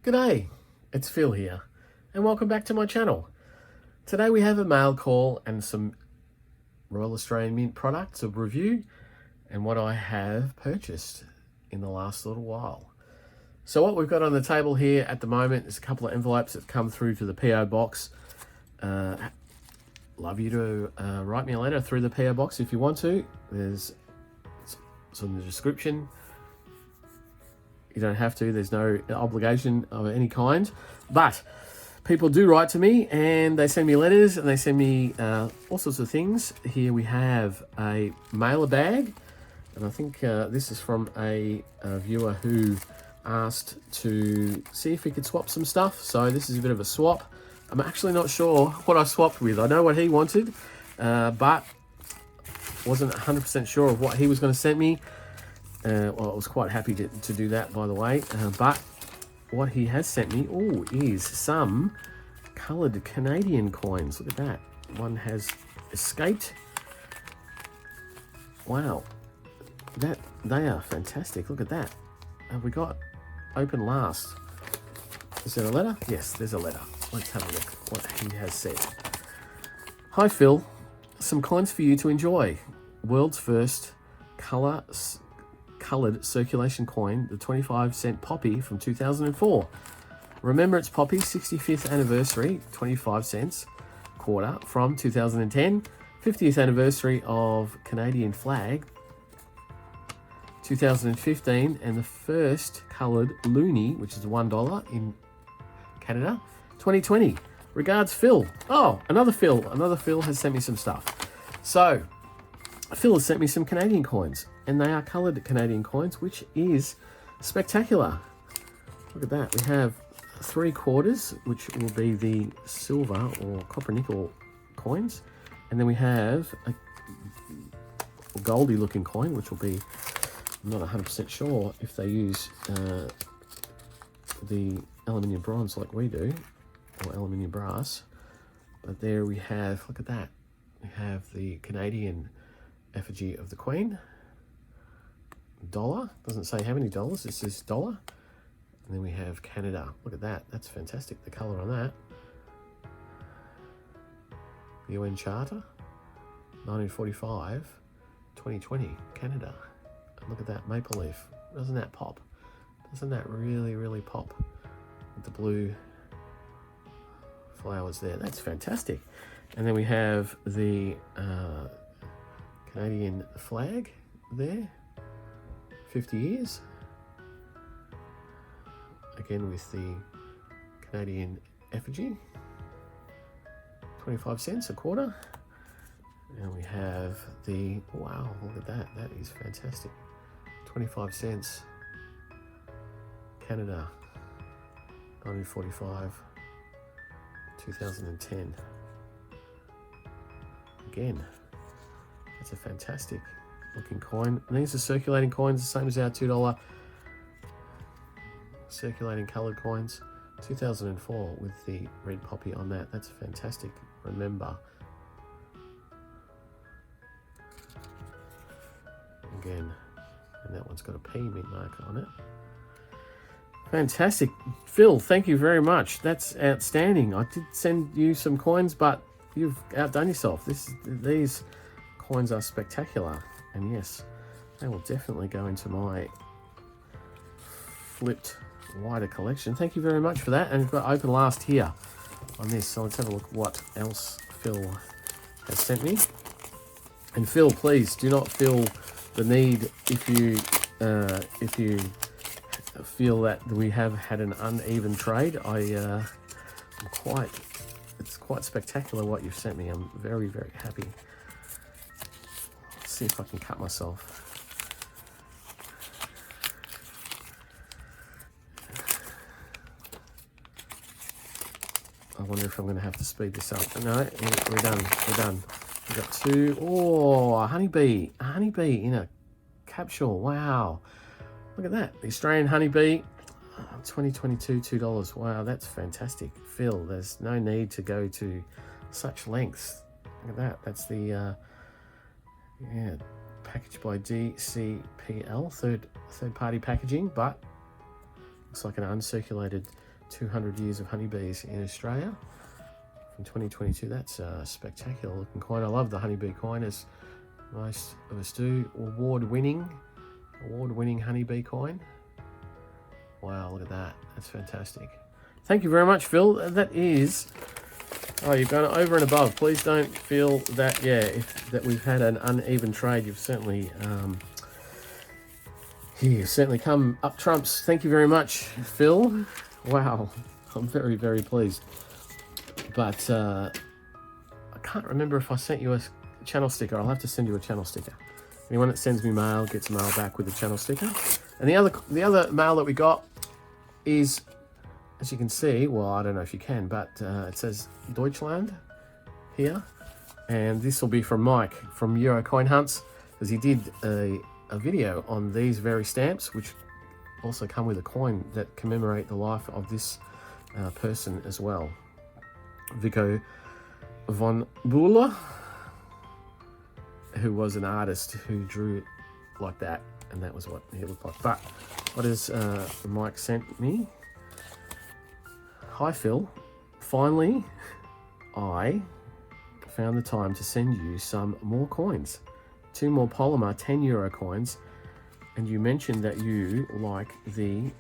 G'day, it's Phil here, and welcome back to my channel. Today we have a mail call and some Royal Australian Mint products of review and what I have purchased in the last little while. So what we've got on the table here at the moment is a couple of envelopes that come through to the PO Box. Love you to write me a letter through the PO Box if you want to. There's some in the description. You don't have to, there's no obligation of any kind, but people do write to me and they send me letters and they send me all sorts of things. Here we have a mailer bag, and I think this is from a viewer who asked to see if we could swap some stuff. So this is a bit of a swap. I'm actually not sure what I swapped with. I know what he wanted, but wasn't 100% sure of what he was going to send me. Well, I was quite happy to do that, by the way. But what he has sent me, is some coloured Canadian coins. Look at that. One has escaped. Wow. They are fantastic. Look at that. Have we got open last? Is there a letter? Yes, there's a letter. Let's have a look what he has said. Hi, Phil. Some coins for you to enjoy. World's first coloured circulation coin, the 25-cent Poppy from 2004. Remember its Poppy 65th anniversary, 25 cents quarter from 2010. 50th anniversary of Canadian flag, 2015, and the first coloured loonie, which is $1 in Canada, 2020. Regards, Phil. Oh, another Phil. Another Phil has sent me some stuff. So Phil has sent me some Canadian coins, and they are coloured Canadian coins, which is spectacular. Look at that. We have 3/4, which will be the silver or copper nickel coins, and then we have a goldy looking coin, which will be, I'm not 100% sure if they use the aluminium bronze like we do, or aluminium brass, but there we have, look at that, we have the Canadian effigy of the Queen, dollar, doesn't say how many dollars, it says dollar, and then we have Canada. Look at that, that's fantastic, the colour on that. The UN Charter, 1945, 2020, Canada. And look at that maple leaf, doesn't that pop? Doesn't that really pop with the blue flowers there? That's fantastic. And then we have the Canadian flag there, 50 years. Again with the Canadian effigy, 25 cents a quarter. And we have the, wow, look at that, that is fantastic. 25 cents, Canada, 1945, 2010. Again, that's a fantastic looking coin. And these are circulating coins, the same as our $2 circulating coloured coins. 2004 with the red poppy on that. That's fantastic. Remember. Again, and that one's got a P mint marker on it. Fantastic. Phil, thank you very much. That's outstanding. I did send you some coins, but you've outdone yourself. These coins are spectacular, and yes, they will definitely go into my flipped wider collection. Thank you very much for that. And we've got open last here on this, so let's have a look what else Phil has sent me. And Phil, please do not feel the need, if you feel that we have had an uneven trade. It's quite spectacular what you've sent me. I'm very happy. Let's see if I can cut myself. I wonder if I'm going to have to speed this up. No, we're done. We've got two. Oh, a honeybee in a capsule. Wow. Look at that. The Australian honeybee, 2022, $2. Wow, that's fantastic. Phil, there's no need to go to such lengths. Look at that. That's the, packaged by DCPL, third party packaging, but looks like an uncirculated 200 years of honeybees in Australia from 2022. That's a spectacular looking coin. I love the honeybee coin, as most of us do. Award-winning honeybee coin. Wow, look at that. That's fantastic. Thank you very much, Phil. That is... Oh, you've gone over and above. Please don't feel that, that we've had an uneven trade. You've certainly... you've certainly come up trumps. Thank you very much, Phil. Wow, I'm very, very pleased. But I can't remember if I sent you a channel sticker. I'll have to send you a channel sticker. Anyone that sends me mail gets mail back with a channel sticker. And the other mail that we got is, as you can see, well, I don't know if you can, but it says Deutschland here. And this will be from Mike from Euro Coin Hunts, because he did a video on these very stamps, which also come with a coin that commemorate the life of this person as well. Vico von Buhler, who was an artist who drew like that, and that was what he looked like. But what has Mike sent me? Hi Phil, finally I found the time to send you some more coins. 2 more polymer 10 euro coins, and you mentioned that you like the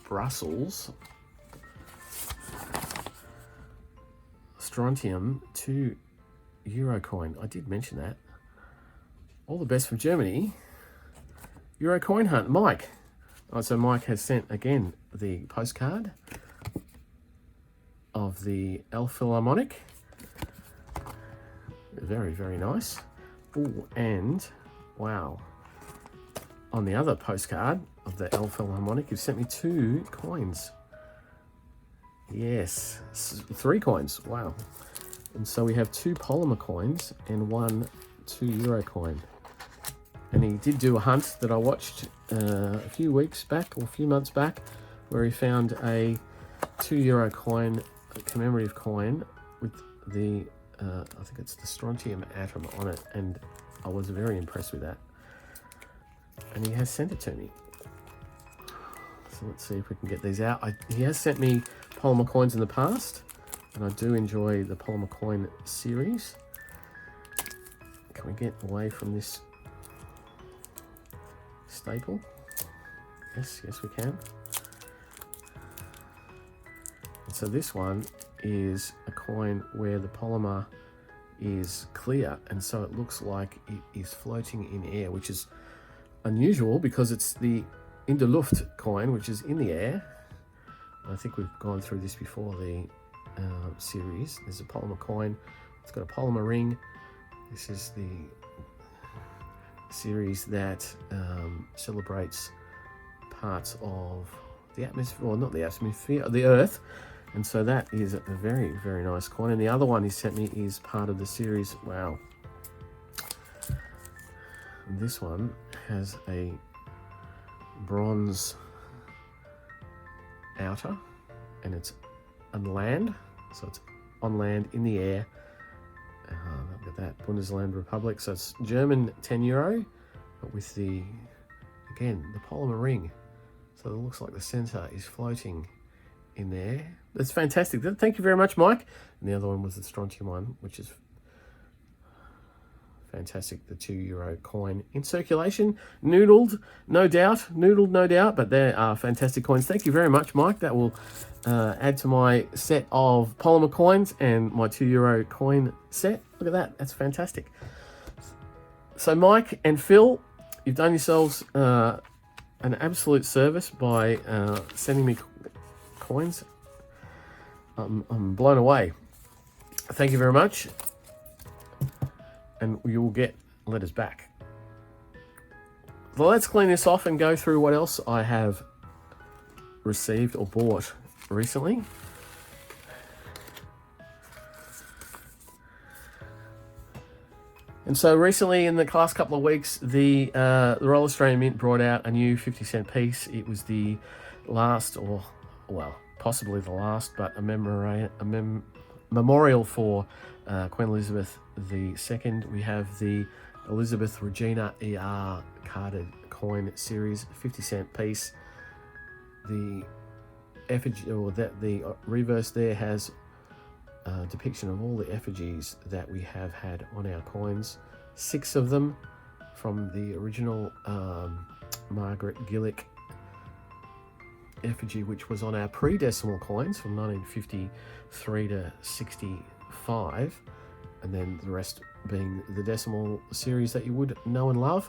Brussels strontium 2 euro coin. I did mention that. All the best from Germany. Euro Coin Hunt, Mike. Oh, so Mike has sent again the postcard of the L Philharmonic. Very, very nice. Oh, and wow, on the other postcard of the L Philharmonic, you've sent me 2 coins. Yes, 3 coins. Wow. And so we have 2 polymer coins and 1 2 euro coin. And he did do a hunt that I watched a few weeks back or a few months back, where he found a 2 euro coin, a commemorative coin with the I think it's the strontium atom on it, and I was very impressed with that. And he has sent it to me. So let's see if we can get these out. He has sent me polymer coins in the past, and I do enjoy the polymer coin series. Can we get away from this staple? Yes, we can. And so this one is a coin where the polymer is clear, and so it looks like it is floating in air, which is unusual because it's the in der Luft coin, which is in the air. I think we've gone through this before, the series. There's a polymer coin. It's got a polymer ring. This is the series that celebrates parts of the atmosphere, or not the atmosphere, the Earth. And so that is a very, very nice coin. And the other one he sent me is part of the series. Wow. And this one has a bronze outer, and it's on land. So it's on land, in the air. Look at that, Bundesland Republic. So it's German 10 euro, but with the, again, the polymer ring. So it looks like the center is floating in there. That's fantastic. Thank you very much, Mike. And the other one was the strontium one, which is fantastic. The 2 euro coin in circulation, noodled, no doubt, but there are fantastic coins. Thank you very much, Mike. That will add to my set of polymer coins and my 2 euro coin set. Look at that. That's fantastic. So Mike and Phil, you've done yourselves an absolute service by sending me coins. I'm blown away. Thank you very much. And you will get letters back. So let's clean this off and go through what else I have received or bought recently. And so recently, in the last couple of weeks, the Royal Australian Mint brought out a new 50-cent piece. It was the last, or well, possibly the last, but a memorial for Queen Elizabeth II. We have the Elizabeth Regina ER carded coin series, 50-cent piece. the effigy, or that the reverse there has a depiction of all the effigies that we have had on our coins. 6 of them from the original Margaret Gillick effigy, which was on our pre-decimal coins from 1953 to 65, and then the rest being the decimal series that you would know and love.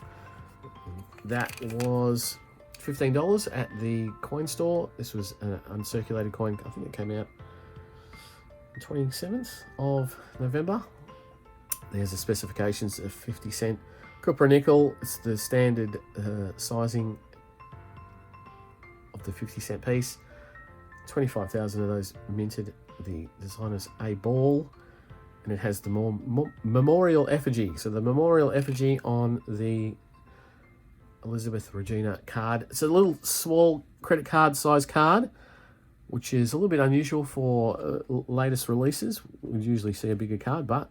That was $15 at the coin store. This was an uncirculated coin. I think it came out on 27th of November. There's the specifications of 50 cent copper nickel. It's the standard sizing of the 50 cent piece. 25,000 of those minted. The designer's A. Ball, and it has the memorial effigy. So the memorial effigy on the Elizabeth Regina card. It's a little small credit card size card, which is a little bit unusual for latest releases. We usually see a bigger card, but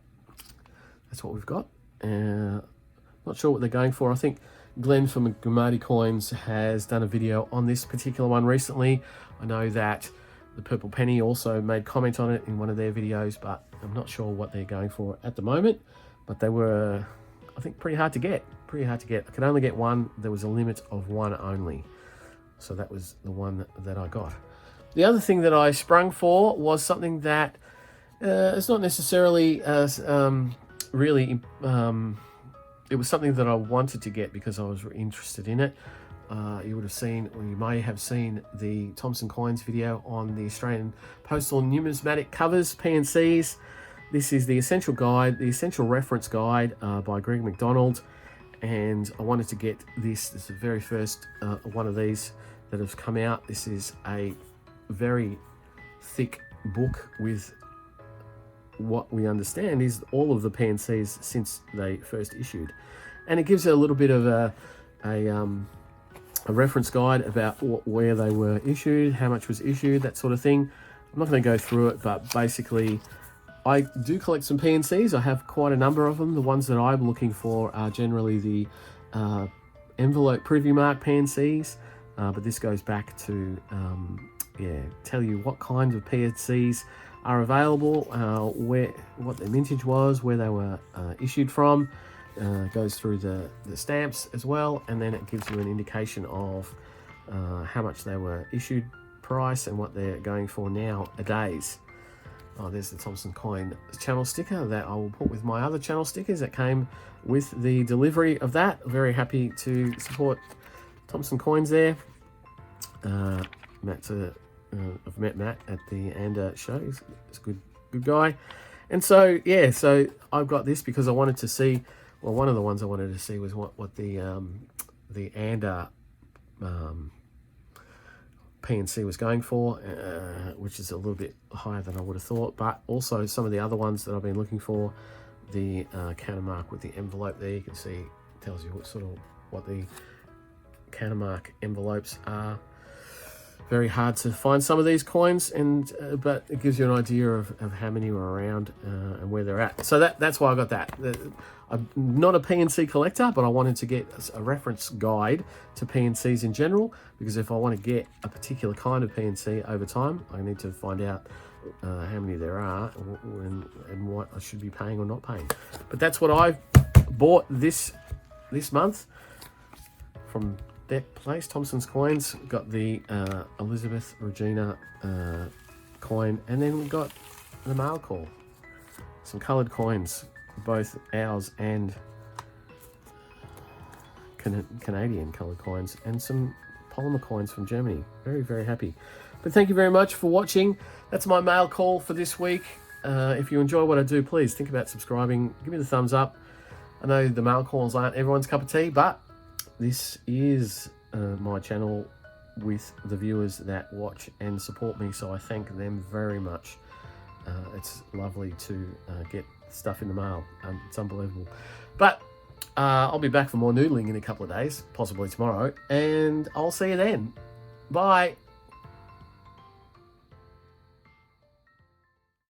that's what we've got. Not sure what they're going for. I think Glenn from Grimaldi Coins has done a video on this particular one recently. I know that the Purple Penny also made comment on it in one of their videos, but I'm not sure what they're going for at the moment. But they were, I think, pretty hard to get. I could only get one. There was a limit of one only. So that was the one that I got. The other thing that I sprung for was something that it's not necessarily really... it was something that I wanted to get because I was interested in it. You would have seen, or you may have seen, the Thompson Coins video on the Australian Postal Numismatic Covers, PNCs. This is the Essential Guide, the Essential Reference Guide by Greg McDonald. And I wanted to get this. This is the very first one of these that has come out. This is a very thick book with what we understand is all of the PNCs since they first issued. And it gives a little bit of a reference guide about where they were issued, how much was issued, that sort of thing. I'm not going to go through it, but basically I do collect some PNCs. I have quite a number of them. The ones that I'm looking for are generally the envelope preview mark PNCs, but this goes back to tell you what kinds of PNCs are available, what their mintage was, where they were issued from. Goes through the stamps as well, and then it gives you an indication of how much they were issued price and what they're going for nowadays. Oh, there's the Thompson Coin channel sticker that I will put with my other channel stickers that came with the delivery of that. Very happy to support Thompson Coins there. I've met Matt at the ANDA show. He's a good guy. And so, yeah, so I've got this because I wanted to see, well, one of the ones I wanted to see was what the ANDA PNC was going for, which is a little bit higher than I would have thought, but also some of the other ones that I've been looking for. The countermark with the envelope there, you can see, it tells you what the countermark envelopes are. Very hard to find some of these coins, but it gives you an idea of how many were around and where they're at. So that's why I got that. I'm not a PNC collector, but I wanted to get a reference guide to PNCs in general, because if I want to get a particular kind of PNC over time, I need to find out how many there are and what I should be paying or not paying. But that's what I bought this month from Dec Place, Thompson's Coins. Got the Elizabeth Regina coin, and then we got the mail call. Some coloured coins, both ours and Canadian coloured coins, and some polymer coins from Germany. Very, very happy. But thank you very much for watching. That's my mail call for this week. If you enjoy what I do, please think about subscribing. Give me the thumbs up. I know the mail calls aren't everyone's cup of tea, but this is my channel with the viewers that watch and support me, so I thank them very much. It's lovely to get stuff in the mail. It's unbelievable. But I'll be back for more noodling in a couple of days, possibly tomorrow, and I'll see you then. Bye.